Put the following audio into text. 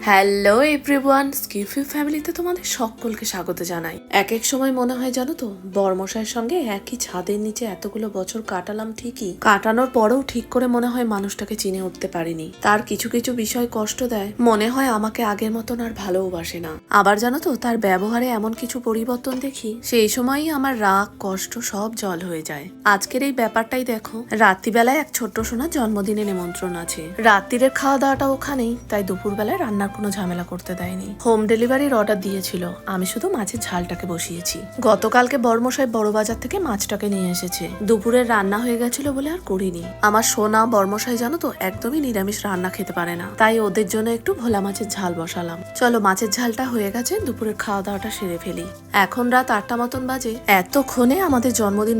Hello everyone, স্কিফি ফ্যামিলিতে তোমাদের সকলকে স্বাগত জানাই। এক এক সময় মনে হয় জানো তো, বরমশাইয়ের সঙ্গে একই ছাদের নিচে এতগুলো বছর কাটালাম, ঠিকই কাটানোর পরেও ঠিক করে মনে হয় মানুষটাকে চিনে উঠতে পারিনি। তার কিছু কিছু বিষয় কষ্ট দেয়, মনে হয় আমাকে আগের মতন আর ভালোবাসে না। আবার জানো তো, তার ব্যবহারে এমন কিছু পরিবর্তন দেখি, সেই সময়ই আমার রাগ কষ্ট সব জল হয়ে যায়। আজকের এই ব্যাপারটাই দেখো, রাত্রিবেলায় এক ছোট্ট সোনার জন্মদিনে নিমন্ত্রণ আছে। রাত্রিরের খাওয়া দাওয়াটা ওখানেই, তাই দুপুরবেলায় রান্নার কোনো ঝামেলা করতে দেয়নি। হোম ডেলিভারির অর্ডার দিয়েছিল, আমি শুধু মাছের ঝালটাকে বসিয়েছি। গতকালকে বর্মশাই বড় বাজার থেকে মাছটাকে নিয়ে এসেছে। দুপুরের রান্না হয়ে গেছিল বলে আর করিনি। আমার সোনা বর্মশাই জানো তো একদমই নিরামিষ রান্না খেতে পারে না, তাই ওদের জন্য একটু ভোলা মাছের ঝাল বসালাম। চলো, মাছের ঝালটা হয়ে গেছে, দুপুরের খাওয়া দাওয়াটা সেরে ফেলি। এখন রাত 8টা মতন বাজে। এতক্ষণে আমাদের জন্মদিন